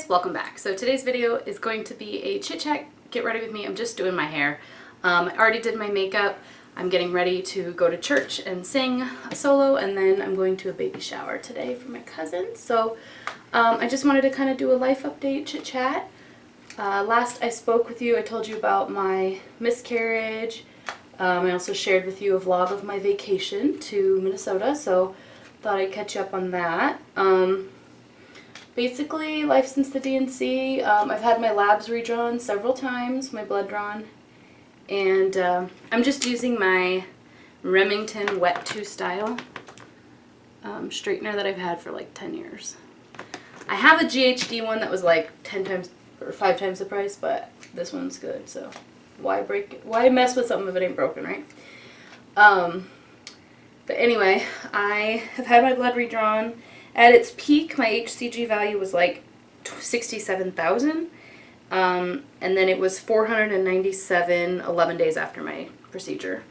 guys, welcome back. So today's video is going to be a chit chat, get ready with me. I'm just doing my hair. I already did my makeup. I'm getting ready to go to church and sing a solo, and then I'm going to a baby shower today for my cousin. So I just wanted to kind of do a life update chit chat. Last I spoke with you, I told you about my miscarriage. I also shared with you a vlog of my vacation to Minnesota, so thought I'd catch you up on that. Basically, life since the DNC. I've had my labs redrawn several times, my blood drawn, and I'm just using my Remington Wet 2 Style straightener that I've had for like 10 years. I have a GHD one that was like 10 times or 5 times the price, but this one's good, so why break it? Why mess with something if it ain't broken, right? But anyway, I have had my blood redrawn. At its peak, my HCG value was like 67,000, and then it was 497 11 days after my procedure.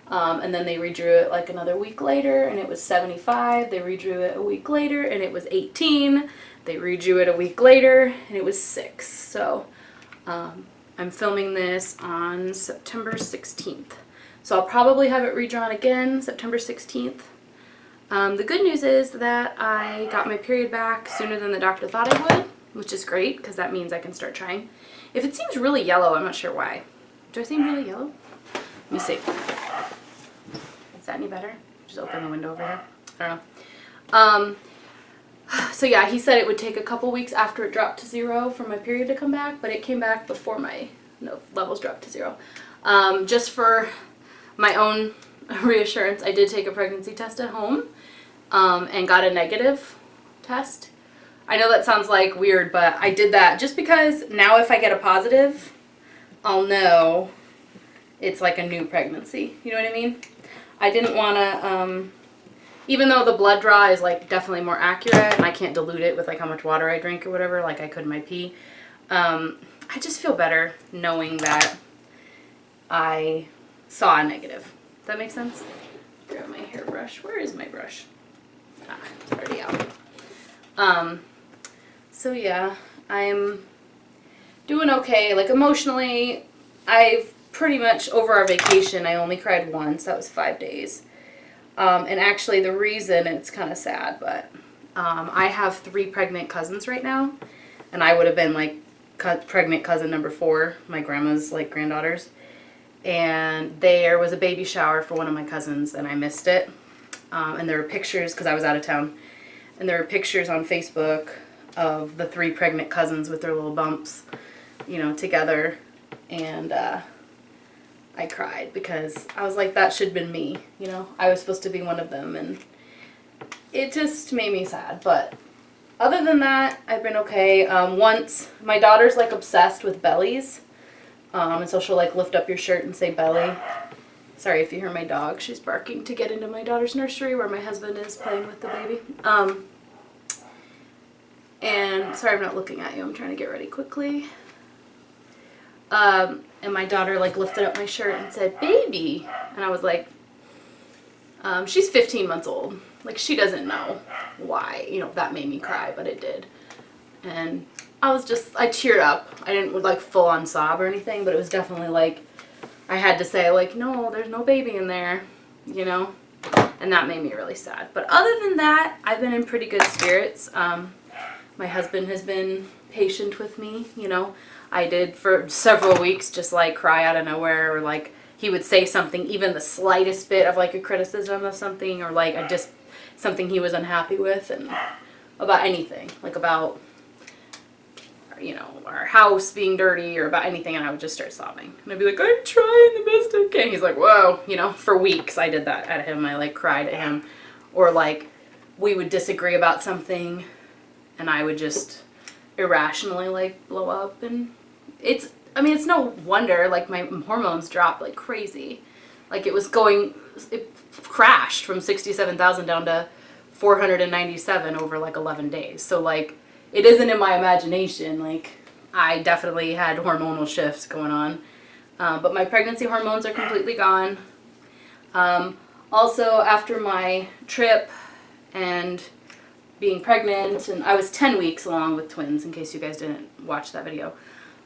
And then they redrew it like another week later, and it was 75. They redrew it a week later, and it was 18. They redrew it a week later, and it was 6. So I'm filming this on September 16th. So I'll probably have it redrawn again September 16th. The good news is that I got my period back sooner than the doctor thought I would, which is great because that means I can start trying. If it seems really yellow, I'm not sure why. Do I seem really yellow? Let me see. Is that any better? Just open the window over here. I don't know. So yeah, he said it would take a couple weeks after it dropped to 0 for my period to come back, but it came back before my levels dropped to 0. Just for my own reassurance, I did take a pregnancy test at home and got a negative test. I know that sounds like weird, but I did that just because now if I get a positive, I'll know it's like a new pregnancy. You know what I mean? I didn't want to, even though the blood draw is like definitely more accurate and I can't dilute it with like how much water I drink or whatever like I could in my pee, I just feel better knowing that I saw a negative. Does that make sense? Grab my hairbrush. Where is my brush? Ah, it's already out. So yeah, I'm doing okay. Like emotionally, I've pretty much, over our vacation, I only cried once. That was 5 days. And actually the reason, it's kind of sad, but I have 3 pregnant cousins right now. And I would have been like pregnant cousin number 4, my grandma's like granddaughters. And there was a baby shower for one of my cousins and I missed it. And there were pictures, because I was out of town, and there were pictures on Facebook of the 3 pregnant cousins with their little bumps, you know, together. And I cried because I was like, that should have been me, you know. I was supposed to be one of them, and it just made me sad. But other than that, I've been okay. Once, my daughter's like obsessed with bellies. And so she'll like lift up your shirt and say belly. Sorry if you hear my dog. She's barking to get into my daughter's nursery where my husband is playing with the baby. And sorry I'm not looking at you. I'm trying to get ready quickly. And my daughter like lifted up my shirt and said, baby. And I was like, she's 15 months old. Like she doesn't know why, you know, that made me cry, but it did. And I teared up. I didn't like full on sob or anything, but it was definitely like, I had to say like, no, there's no baby in there, you know, and that made me really sad. But other than that, I've been in pretty good spirits. My husband has been patient with me, you know. I did for several weeks just like cry out of nowhere, or like he would say something, even the slightest bit of like a criticism of something, or like something he was unhappy with, and about anything, like about, you know, our house being dirty or about anything, and I would just start sobbing. And I'd be like, I'm trying the best I can. He's like, whoa, you know, for weeks I did that at him. I like cried at him. Or like we would disagree about something and I would just irrationally like blow up. And it's no wonder, like my hormones dropped like crazy. Like it crashed from 67,000 down to 497 over like 11 days. So like, it isn't in my imagination. Like, I definitely had hormonal shifts going on. But my pregnancy hormones are completely gone. Also, after my trip and being pregnant, and I was 10 weeks along with twins, in case you guys didn't watch that video.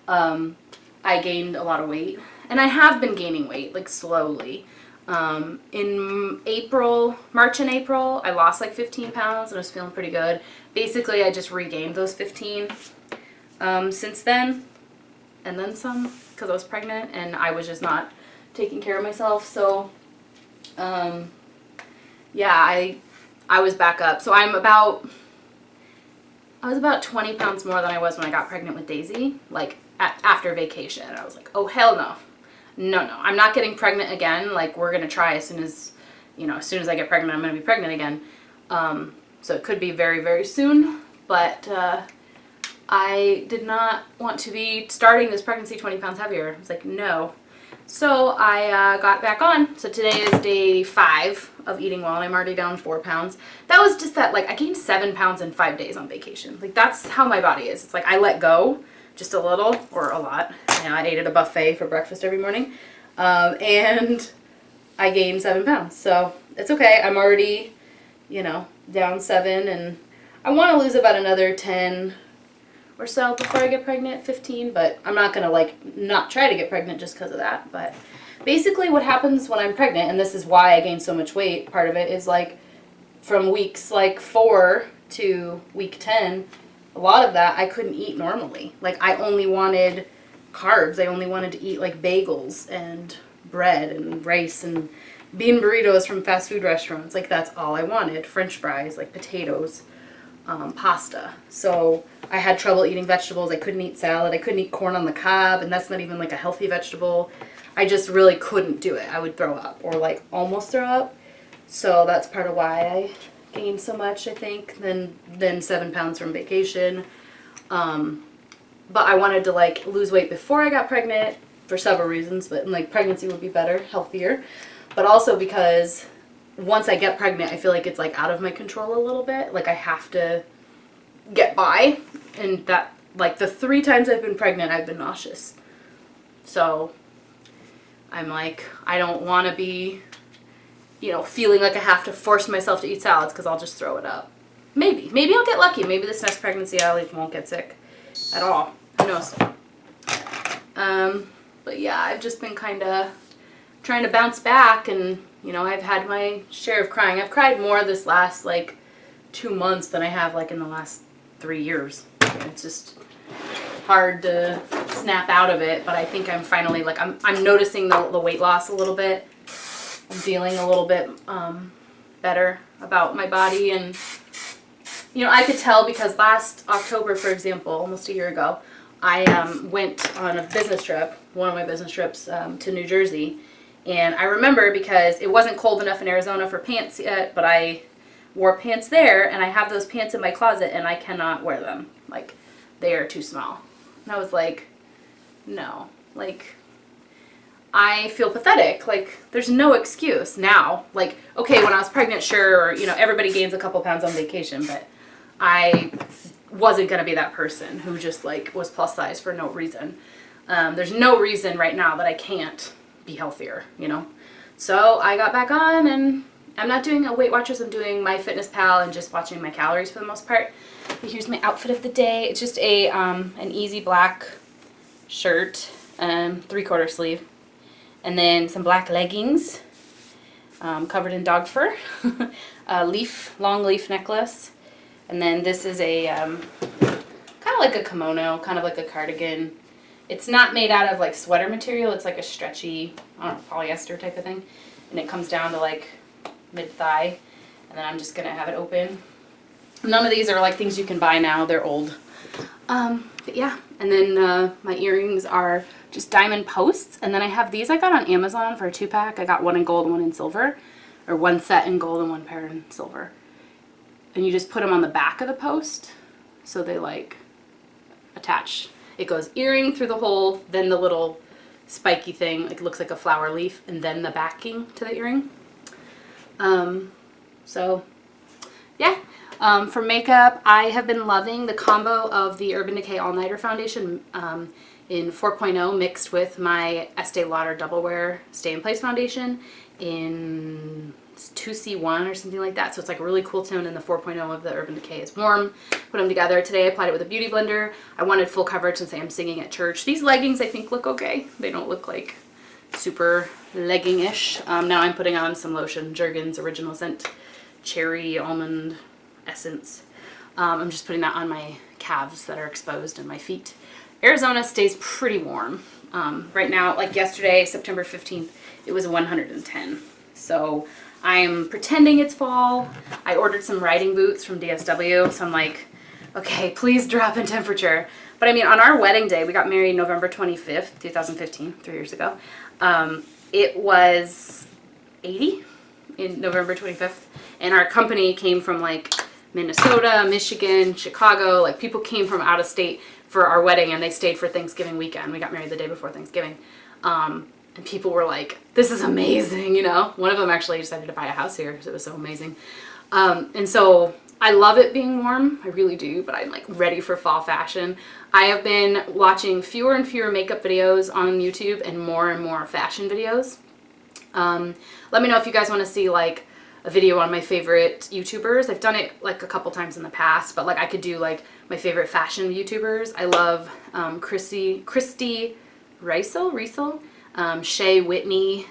I gained a lot of weight, and I have been gaining weight, like slowly. In March and April, I lost like 15 pounds and I was feeling pretty good. Basically, I just regained those 15 since then, and then some, because I was pregnant and I was just not taking care of myself. So, yeah, I was back up. So I was about 20 pounds more than I was when I got pregnant with Daisy, like after vacation. I was like, oh, hell no. No, I'm not getting pregnant again. Like, we're going to try as soon as I get pregnant, I'm going to be pregnant again. So it could be very, very soon. But I did not want to be starting this pregnancy 20 pounds heavier. I was like, no. So I got back on. So today is day 5 of eating well, and I'm already down 4 pounds. That was just that, like, I gained 7 pounds in 5 days on vacation. Like, that's how my body is. It's like I let go just a little or a lot. You know, I ate at a buffet for breakfast every morning, and I gained 7 pounds. So it's okay. I'm already, down 7, and I want to lose about another 10 or so before I get pregnant, 15, but I'm not going to, like, not try to get pregnant just because of that. But basically what happens when I'm pregnant, and this is why I gain so much weight, part of it is, like, from weeks, like, 4 to week 10, a lot of that I couldn't eat normally. Like, I only wanted carbs. I only wanted to eat, like, bagels and bread and rice and bean burritos from fast food restaurants. Like, that's all I wanted. French fries, like potatoes, pasta. So I had trouble eating vegetables. I couldn't eat salad. I couldn't eat corn on the cob, and that's not even, like, a healthy vegetable. I just really couldn't do it. I would throw up, or, like, almost throw up. So that's part of why I gained so much, I think, then 7 pounds from vacation. But I wanted to, like, lose weight before I got pregnant for several reasons, but, like, pregnancy would be better, healthier. But also because once I get pregnant, I feel like it's, like, out of my control a little bit. Like, I have to get by, and that, like, the 3 times I've been pregnant, I've been nauseous. So I'm like, I don't want to be, feeling like I have to force myself to eat salads because I'll just throw it up. Maybe I'll get lucky. Maybe this next pregnancy I won't get sick at all. Who knows? But yeah, I've just been kind of trying to bounce back, and I've had my share of crying. I've cried more this last, like, 2 months than I have, like, in the last 3 years. It's just hard to snap out of it, but I think I'm finally, like, I'm noticing the weight loss a little bit. I'm feeling a little bit better about my body, and I could tell because last October, for example, almost a year ago, I went on a business trip, one of my business trips, to New Jersey. And I remember because it wasn't cold enough in Arizona for pants yet, but I wore pants there, and I have those pants in my closet, and I cannot wear them. Like, they are too small. And I was like, no. Like, I feel pathetic. Like, there's no excuse now. Like, okay, when I was pregnant, sure, everybody gains a couple pounds on vacation, but I wasn't going to be that person who just, like, was plus size for no reason. There's no reason right now that I can't be healthier, So I got back on, and I'm not doing a Weight Watchers. I'm doing MyFitnessPal and just watching my calories for the most part. But here's my outfit of the day. It's just an easy black shirt, 3/4 sleeve, and then some black leggings covered in dog fur, a long leaf necklace, and then this is a kind of like a kimono, kind of like a cardigan. It's not made out of, like, sweater material. It's like a stretchy, polyester type of thing. And it comes down to, like, mid-thigh. And then I'm just going to have it open. None of these are, like, things you can buy now. They're old. But yeah. And then my earrings are just diamond posts. And then I have these I got on Amazon for a 2-pack. I got one in gold and one in silver. Or one set in gold and one pair in silver. And you just put them on the back of the post. So they, like, attach. It goes earring through the hole, then the little spiky thing, like, looks like a flower leaf, and then the backing to the earring. So, yeah. For makeup, I have been loving the combo of the Urban Decay All Nighter Foundation in 4.0 mixed with my Estee Lauder Double Wear Stay in Place Foundation in 2C1 or something like that. So it's like a really cool tone, and the 4.0 of the Urban Decay is warm. Put them together. Today I applied it with a beauty blender. I wanted full coverage since I am singing at church. These leggings I think look okay. They don't look like super legging-ish. Now I'm putting on some lotion, Jergens Original Scent Cherry Almond Essence. I'm just putting that on my calves that are exposed and my feet. Arizona stays pretty warm. Right now, like yesterday, September 15th, it was 110. So I'm pretending it's fall. I ordered some riding boots from DSW, so I'm like, okay, please drop in temperature. But I mean, on our wedding day, we got married November 25th, 2015, 3 years ago. It was 80 in November 25th, and our company came from like Minnesota, Michigan, Chicago. Like people came from out of state for our wedding, and they stayed for Thanksgiving weekend. We got married the day before Thanksgiving. And people were like, this is amazing, you know? One of them actually decided to buy a house here because it was so amazing. And so I love it being warm. I really do, but I'm like ready for fall fashion. I have been watching fewer and fewer makeup videos on YouTube and more fashion videos. Let me know if you guys want to see like a video on my favorite YouTubers. I've done it like a couple times in the past, but like I could do like my favorite fashion YouTubers. I love Christy Riesel, Shay Whitney,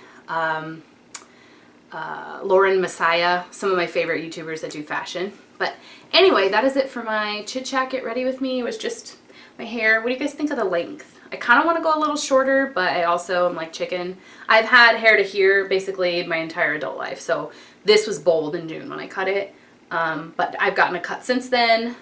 Lauren Messiah, some of my favorite YouTubers that do fashion. But anyway, that is it for my chit chat. Get ready with me. It was just my hair. What do you guys think of the length? I kind of want to go a little shorter, but I also am like chicken. I've had hair to here basically my entire adult life. So this was bold in June when I cut it. But I've gotten a cut since then.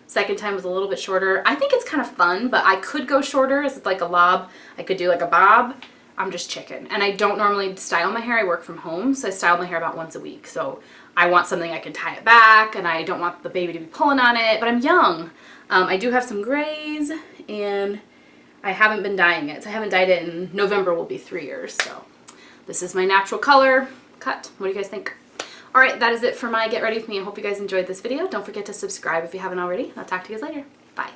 Second time was a little bit shorter. I think it's kind of fun, but I could go shorter as like a lob. I could do like a bob. I'm just chicken. And I don't normally style my hair. I work from home, so I style my hair about once a week. So I want something I can tie it back, and I don't want the baby to be pulling on it, but I'm young. I do have some grays, and I haven't been dyeing it. So I haven't dyed it in November will be 3 years. So this is my natural color cut. What do you guys think? All right, that is it for my Get Ready With Me. I hope you guys enjoyed this video. Don't forget to subscribe if you haven't already. I'll talk to you guys later. Bye.